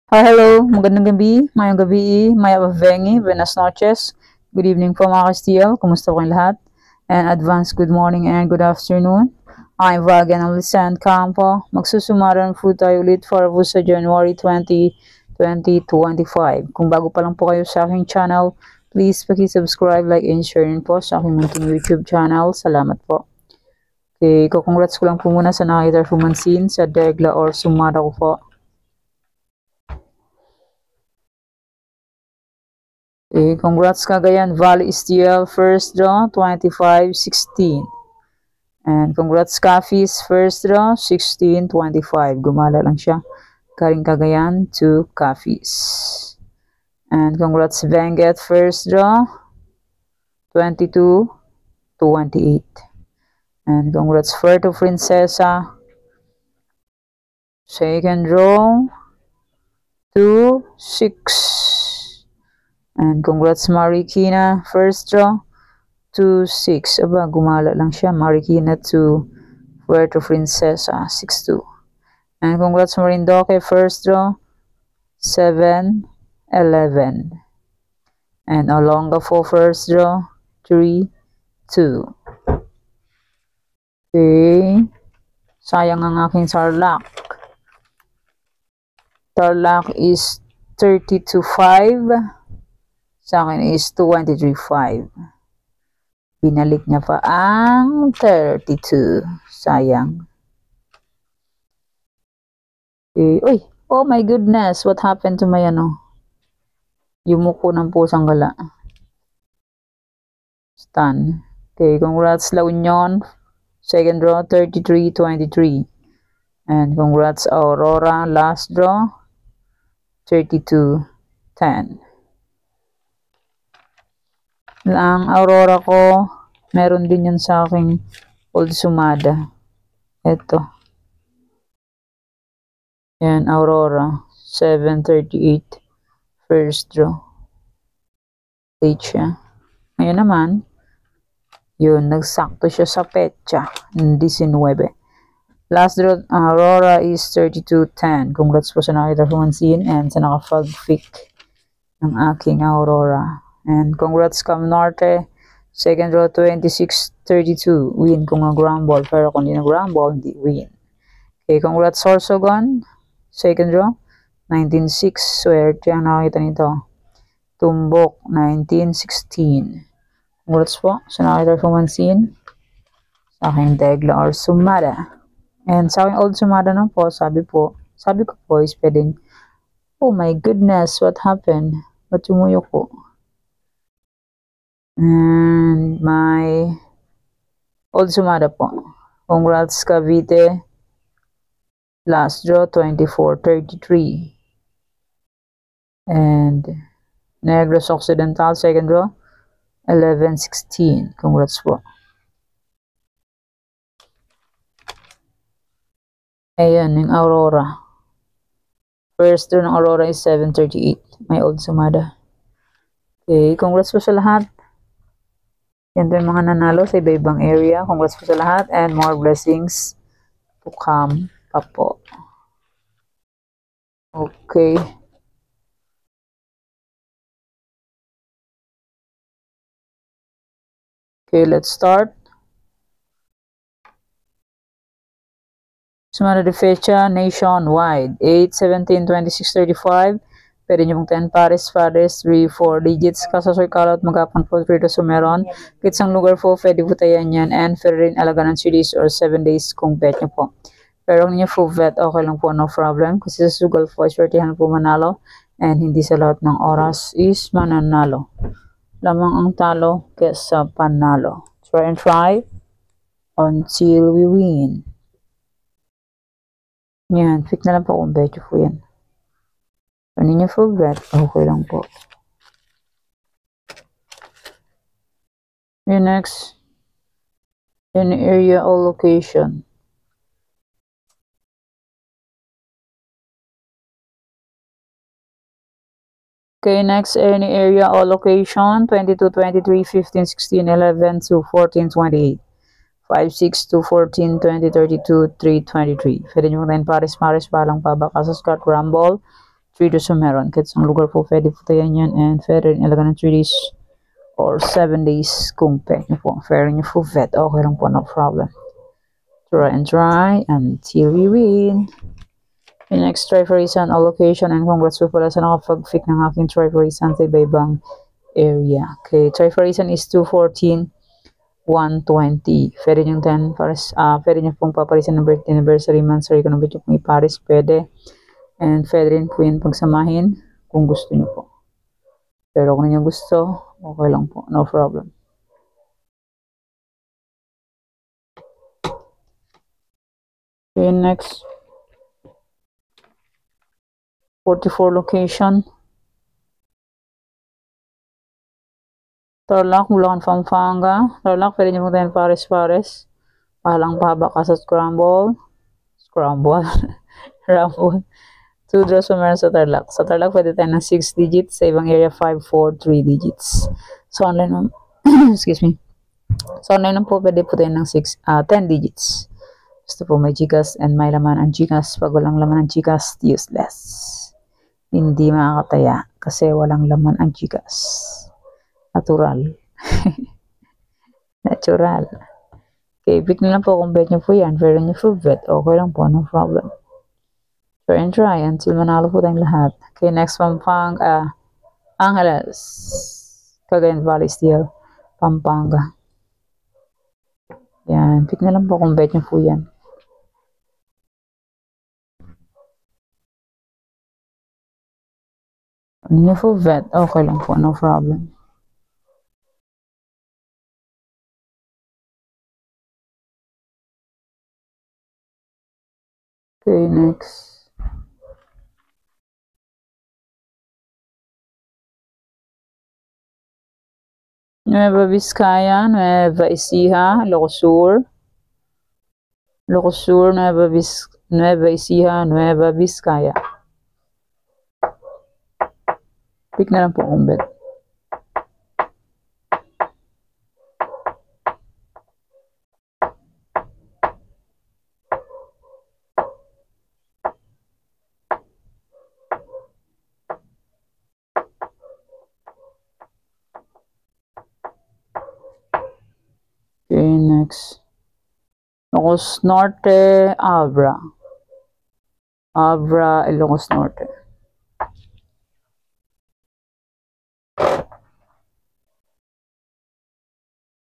Hi, hello. Magandang gabi. Mayong gabi. Maya Vengi. Buenas noches. Good evening po mga Castile. Kumusta po kayong lahat? And advance good morning and good afternoon. I'm Vagan Alisan Campo. Magsusumaran po tayo ulit for po sa January 20, 2025. Kung bago pa lang po kayo sa aking channel, please paki-subscribe, like, and share rin po sa aking munting YouTube channel. Salamat po. Okay, congrats ko lang po muna sa nakita fumansin sa Degla or Sumada ko po. Okay, congrats Cagayan Valley Steel first draw 25-16. And congrats Cafis first draw 16-25. Gumala lang siya. Karing Cagayan to Cafis. And congrats Venget first draw 22-28. And congrats Fuerto Princesa second draw 2-6. And congrats Marikina, first draw, 2-6. Aba, gumala lang siya. Marikina to Puerto Princesa, 6-2. And congrats Marindoque, first draw, 7-11. And Olongapo, first draw, 3-2. Okay. Sayang ang aking Tarlac. Tarlac is 30-5. Sa akin is 23.5. Binalik niya pa ang 32. Sayang. Okay. Uy! Oh my goodness! What happened to my Yumuko ng pusang gala. Stun. Okay. Congrats La Union. Second draw 33-23. And congrats Aurora. Last draw 32-10. Ang Aurora ko, meron din yun sa aking Old Sumada. Ito. Yan, Aurora. 738. First draw. Late siya. Ngayon naman, yun, nagsakto siya sa petsa. 19. Last draw, Aurora is 32-10. Congrats po sa nakita fumansin and sa naka-fag-fic ng aking Aurora. And congrats Cam Norte. Second draw 26-32. Win kung nag-ground ball. Pero kung hindi nag-ground ball, hindi win. Okay, congrats Sorsogon. Second draw 19-6. Swerte ang nakita nito. Tumbok 19-16. Congrats po sa nakita fumansin sa aking Degla or Sumada. And sa aking Old Sumada na po, sabi ko po is pwedeng, oh my goodness, what happened? Ba't tumuyo ko? And my Old Sumada po. Congrats Cavite. Last draw 24-33. And Negros Occidental second draw 11-16. Congrats po. Ayan, yung Aurora. First draw ng Aurora is 7-38. My Old Sumada. Okay, congrats po sa lahat. Yan yung mga nanalo sa iba-ibang area. Congrats po sa lahat and more blessings to come pa po. Okay. Okay, let's start. Sumada de fecha nationwide. 8, 17, 26, 35. Pwede nyo pong 10 pares, 3, 4 digits. Kasasoy kalot, magapan po rito sumeron. Kitsang lugar po, pwede po tayan yan. And pwede rin alaga ng 3 days or 7 days kung bet nyo po. Pero kung ninyo full bet, okay lang po, no problem. Kasi sa sugal po, swertihan po manalo. And hindi sa lahat ng oras is mananalo. Lamang ang talo kesa panalo. Try and try until we win. Yan, pick na lang po kung bet nyo po yan. Kung ninyo full bet, okay lang po. Yung next, in area or location. Okay, next, any area or location. 22, 23, 15, 16, 11 to 14, 28. 5, 6, 2, 14, 20, 32, 3, 23. Pwede nyo rin pares-pares palang pabaka sa Scott Rumble. 3 days o meron. Kahit isang lugar po, pwede po tayo yan. And pwede rin ilaga ng 3 days or 7 days kung pwede nyo po. Pwede nyo po vet. Okay lang po, no problem. Try and try until we win. The next Trifarisan allocation, and congrats po pala sa nakapag-pick ng aking Trifarisan sa iba-ibang area. Okay, Trifarisan is 214, 120. Pwede nyo 10 pares, pwede nyo pong paparisan ng birthday, anniversary, month, sorry, kung nabit nyo pong iparis, pwede. And pwede rin po yun pagsamahin kung gusto nyo po. Pero kung nyo gusto, okay lang po, no problem. Okay, next. 44 location. Tarlac, Bulacan, Pampanga. Tarlac, pwede nyo magtayin pares-pares. Pahalang pahaba ka sa scramble. Rumble. 2 draws pa meron sa Tarlac. Sa Tarlac, pwede tayo ng 6 digits. Sa ibang area, 5, 4, 3 digits. So, online, excuse me. So, online po, pwede po tayo ng 10 digits. Gusto po may Gcash and may laman ang Gcash. Pag walang laman ang Gcash, useless. Hindi makakataya kasi walang laman ang Gcash. Natural. Natural. Okay, pick na lang po kung bet nyo po yan. Pero nyo po bet, okay lang po, no problem. Try and try until manalo po tayong lahat. Okay, next one, Angeles. Cagayan Valley Steel, Pampanga. Yan, pick na lang po kung bet nyo po yan. Nyo po bet, okay lang po, no problem. Okay, next. Nueva Vizcaya, Nueva Ecija, Ilocos Sur, Nueva Ecija, Nueva Vizcaya. Pick na lang po kung bet. Okay, next. Ilocos Norte, Abra. Abra, Ilocos Norte.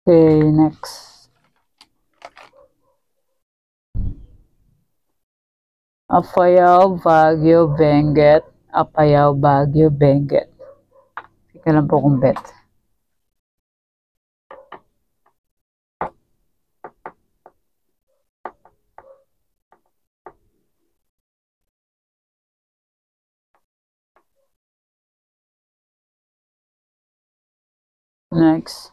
Okay, next. Apayao, Baguio, Benguet. Apayao, Baguio, Benguet. Sige lang po kung bet. Next.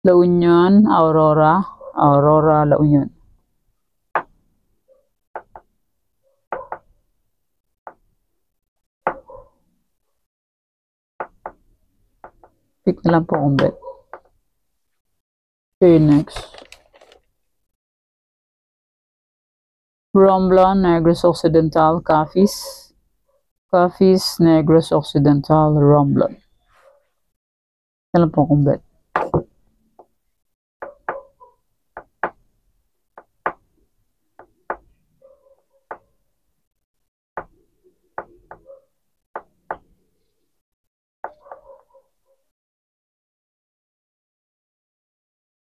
La Union, Aurora. Aurora, La Union. Pick na lang po kung bet. Okay, next. Romblon, Negros Occidental, Capiz. Capiz, Negros Occidental, Romblon. Na lang po kung bet.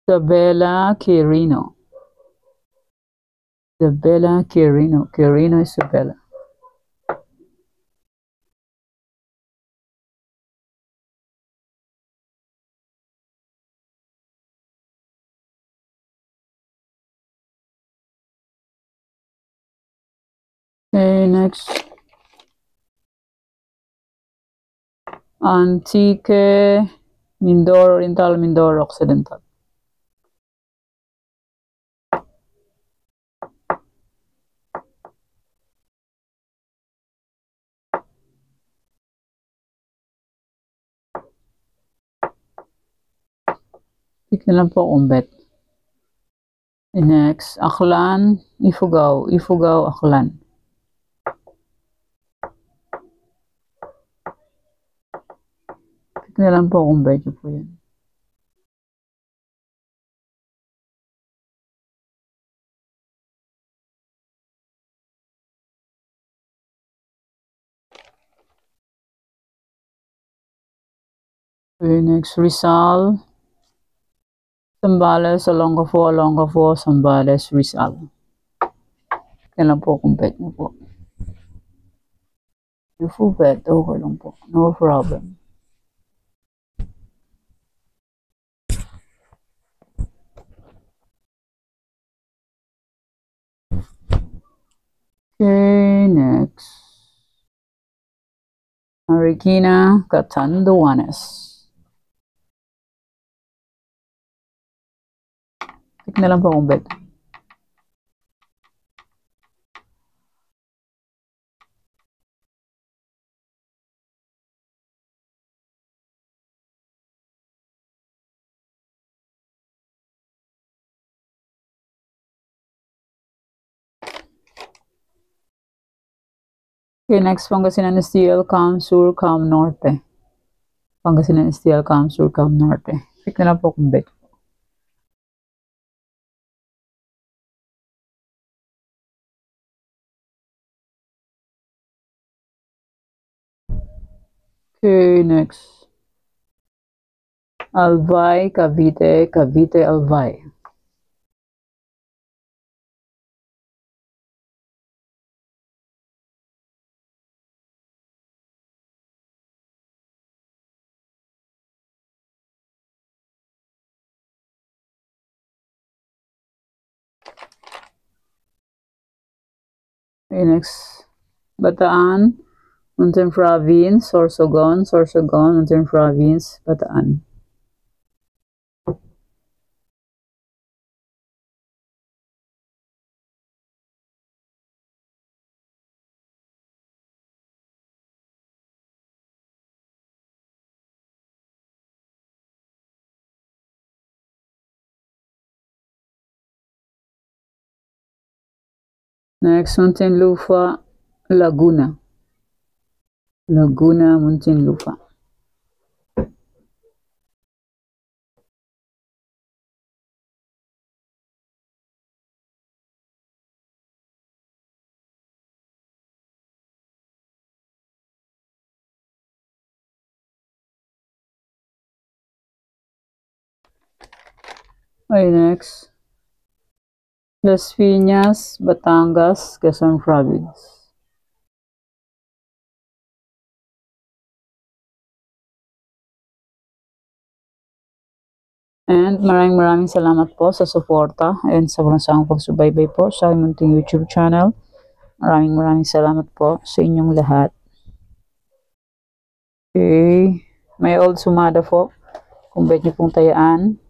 Isabela, Quirino. Isabela, Quirino. Quirino, Isabela. Okay, next. Antique, Mindoro Oriental, Mindoro Occidental. Pick na lang po kung bet. Next, Aklan, Ifugao. Ifugao, Aklan. Hindi lang po kung medyo po yan. Okay, next Rizal. Zambales, Olongapo, Zambales, Rizal. Yan lang po kung bet niyo po. Yung full bet, okay lang po. No problem. Okay, next. Marikina, Catanduanes. Tik na lang po kung bet. Okay, next, Pangasinan STL, Cam Sur, Cam Norte. Pangasinan STL, Cam Sur, Cam Norte. Tik na lang po kung bet. Okay, next. Albay, Cavite, Cavite, Albay. Okay, next. Bataan, Mountain Province, Sorsogon, Mountain Province, Bataan. Next, Muntinlupa, Laguna. Laguna, Muntinlupa. Okay, next. Las Piñas, Batangas, Quezon Province. And maraming salamat po sa suporta and sa walang pagsubaybay po sa munting YouTube channel. Maraming salamat po sa inyong lahat. Okay. May old sumada po. Kung bet niyo pong tayaan,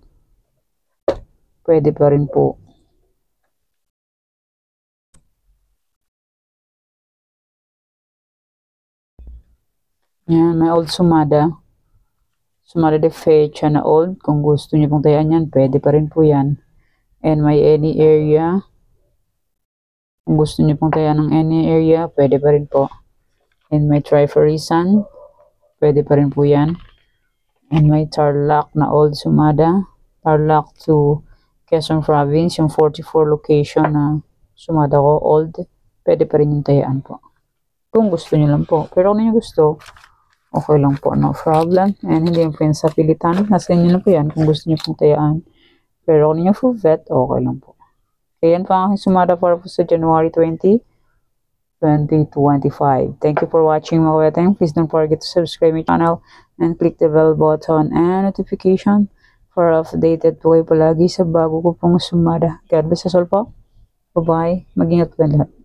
pwede pa rin po. Yan, may old sumada. Sumada de fecha na old. Kung gusto niyo pong tayaan yan, pwede pa rin po yan. And may any area. Kung gusto niyo pong tayaan ng any area, pwede pa rin po. And may Triferisan, pwede pa rin po yan. And may Tarlac na old sumada. Tarlac to Quezon Province, yung 44 location na sumada ko, old. Pwede pa rin yung tayaan po. Kung gusto niyo lang po. Pero kung niyo gusto, okay lang po, no problem. And hindi mo po yan sa pilitan. Nasa inyo na po yan kung gusto niyo pong tayaan. Pero kung niyo full vet, okay lang po. Kaya yan pa ang aking sumada para po sa January 20, 2025. Thank you for watching mga kuweteng. Please don't forget to subscribe my channel and click the bell button and notification for updated po kayo palagi sa bago ko pong sumada. God bless us all po. Bye-bye. Mag-ingat po lahat.